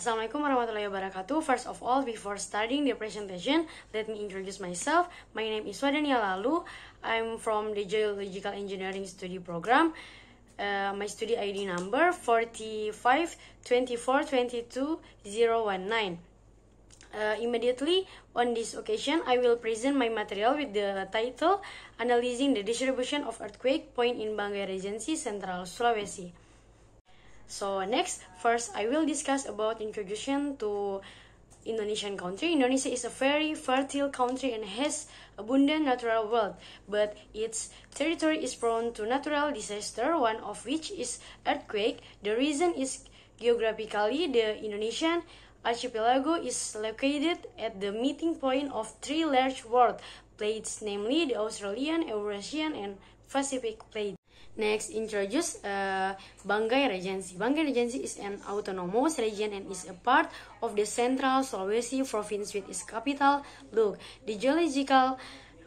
Assalamualaikum warahmatullahi wabarakatuh. First of all, before starting the presentation, let me introduce myself. My name is Wadania Lalu. I'm from the Geological Engineering Study Program. My study ID number 4524222019. Immediately on this occasion, I will present my material with the title Analyzing the Distribution of Earthquake Point in Banggai Regency, Central Sulawesi. So next, first I will discuss about introduction to Indonesian country. Indonesia is a very fertile country and has abundant natural wealth, but its territory is prone to natural disaster, one of which is earthquake. The reason is geographically the Indonesian archipelago is located at the meeting point of three large world plates, namely the Australian, Eurasian, and Pacific plate. Next, introduce Banggai Regency. Banggai Regency is an autonomous region and is a part of the Central Sulawesi province with its capital, Luwu. The geological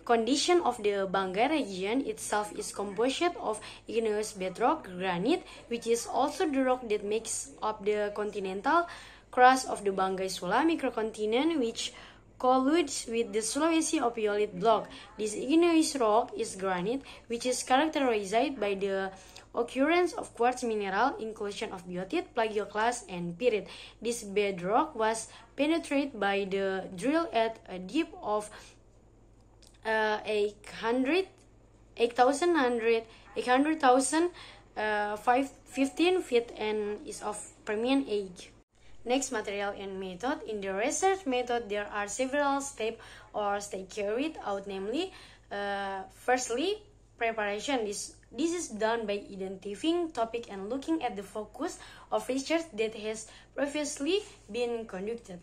condition of the Banggai region itself is composed of igneous bedrock, granite, which is also the rock that makes up the continental crust of the Banggai Sula microcontinent, which collides with the Sulawesi Ophiolite block. This igneous rock is granite, which is characterized by the occurrence of quartz mineral, inclusion of biotite, plagioclase, and pyrite. This bedrock was penetrated by the drill at a depth of 800,015 feet and is of Permian age. Next, material and method. In the research method, there are several steps or steps carried out, namely, firstly, preparation. This is done by identifying topic and looking at the focus of research that has previously been conducted.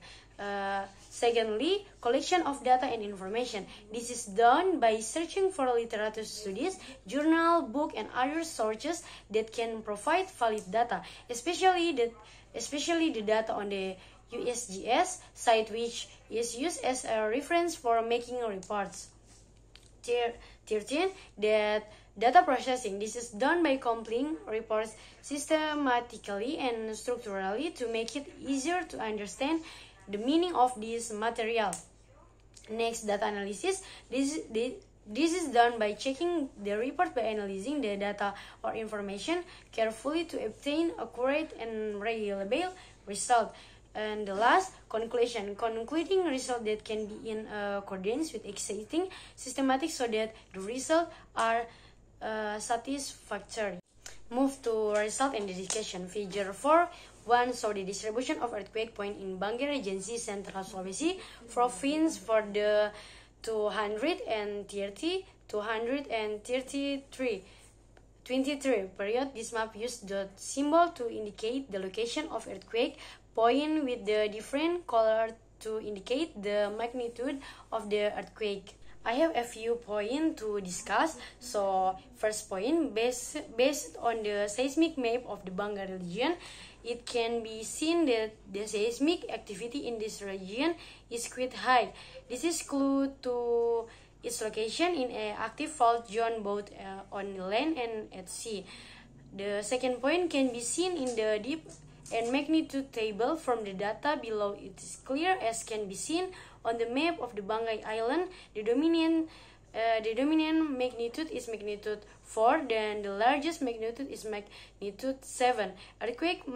Secondly, collection of data and information. This is done by searching for literature studies, journal, book, and other sources that can provide valid data, especially the data on the USGS site, which is used as a reference for making reports. 13. That data processing. This is done by compiling reports systematically and structurally to make it easier to understand the meaning of this material. Next, data analysis. This is done by checking the report by analyzing the data or information carefully to obtain accurate and reliable result. And the last, conclusion. Concluding result that can be in accordance with existing systematic so that the results are satisfactory. Move to result and dedication. Figure 4.1 show the distribution of earthquake point in Banggai Regency, Central Sulawesi province for the 223 period. This map used the symbol to indicate the location of earthquake point with the different color to indicate the magnitude of the earthquake. I have a few points to discuss. So, first point, based on the seismic map of the Banggai region, it can be seen that the seismic activity in this region is quite high. This is clue to its location in an active fault zone both on land and at sea. The second point can be seen in the depth and magnitude table from the data below. It is clear as can be seen on the map of the Banggai Island. The dominant magnitude is magnitude 4, then the largest magnitude is magnitude 7. Earthquake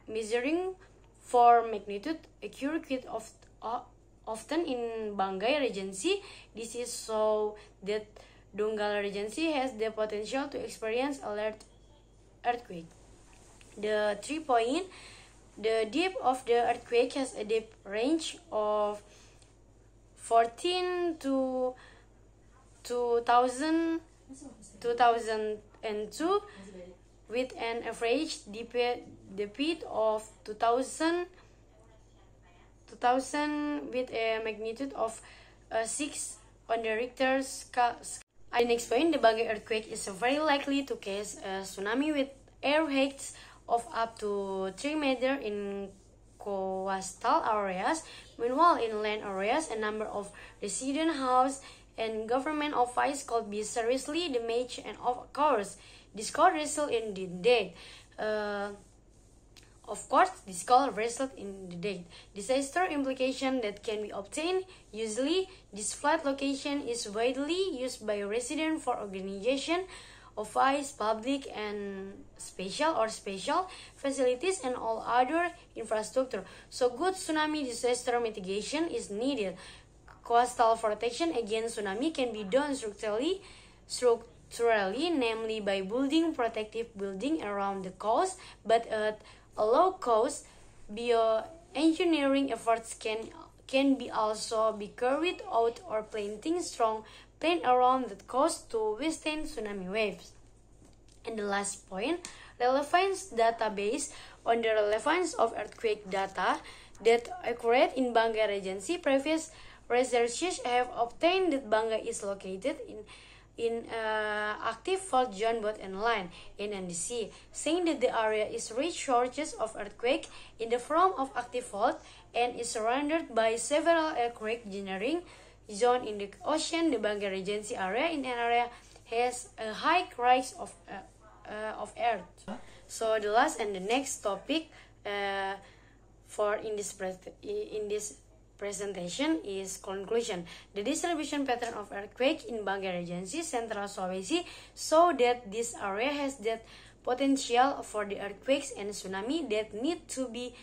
measuring 4 magnitude occur quite often in Banggai Regency. This is so that Donggala Regency has the potential to experience a large earthquake. The 3 point, the depth of the earthquake has a depth range of 14 to 2002 with an average depth of 2000 with a magnitude of 6 on the Richter scale. The next point, the Banggai earthquake is very likely to cause a tsunami with air heights of up to 3 meters in coastal areas. Meanwhile, in land areas, a number of resident houses and government offices could be seriously damaged, and of course, this could result in death. Of course, this call results in the date. Disaster implication that can be obtained. Usually, this flat location is widely used by residents for organization of public and special facilities and all other infrastructure. So good tsunami disaster mitigation is needed. Coastal protection against tsunami can be done structurally, namely by building protective building around the coast, but at a low cost, bioengineering efforts can be also be carried out or planting strong plant around the coast to withstand tsunami waves. And the last point, relevance database. On the relevance of earthquake data that occurred in Banggai Regency, previous researchers have obtained that Banggai is located in active fault zone both in land and the sea, saying that the area is rich sources of earthquake in the form of active fault and is surrounded by several earthquake generating zone in the ocean. The Banggai Regency area in an area has a high rise of earth. So the last and the next topic for in this presentation is conclusion. The distribution pattern of earthquake in Banggai Regency, Central Sulawesi, show that this area has that potential for the earthquakes and tsunami that need to be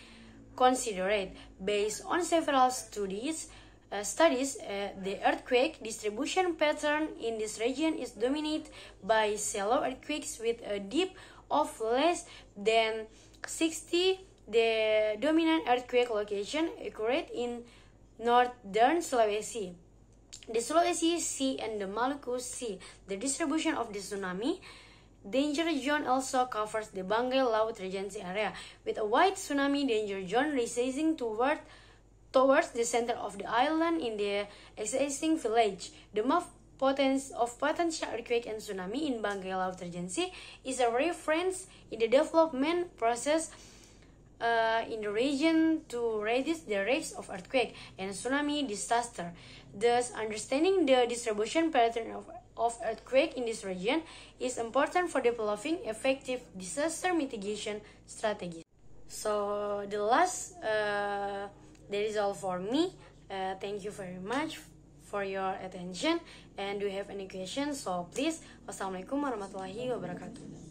considered. Based on several studies, the earthquake distribution pattern in this region is dominated by shallow earthquakes with a depth of less than 60. The dominant earthquake location occurred in northern Sulawesi, the Sulawesi Sea and the Maluku Sea. The distribution of the tsunami danger zone also covers the Banggai Laut Regency area, with a wide tsunami danger zone receding towards the center of the island in the existing village. The map of potential earthquake and tsunami in Banggai Laut Regency is a reference in the development process in the region to reduce the risk of earthquake and tsunami disaster. Thus, understanding the distribution pattern of earthquake in this region is important for developing effective disaster mitigation strategies. So the last, that is all for me. Thank you very much for your attention. And do you have any questions? So please, wassalamualaikum warahmatullahi wabarakatuh.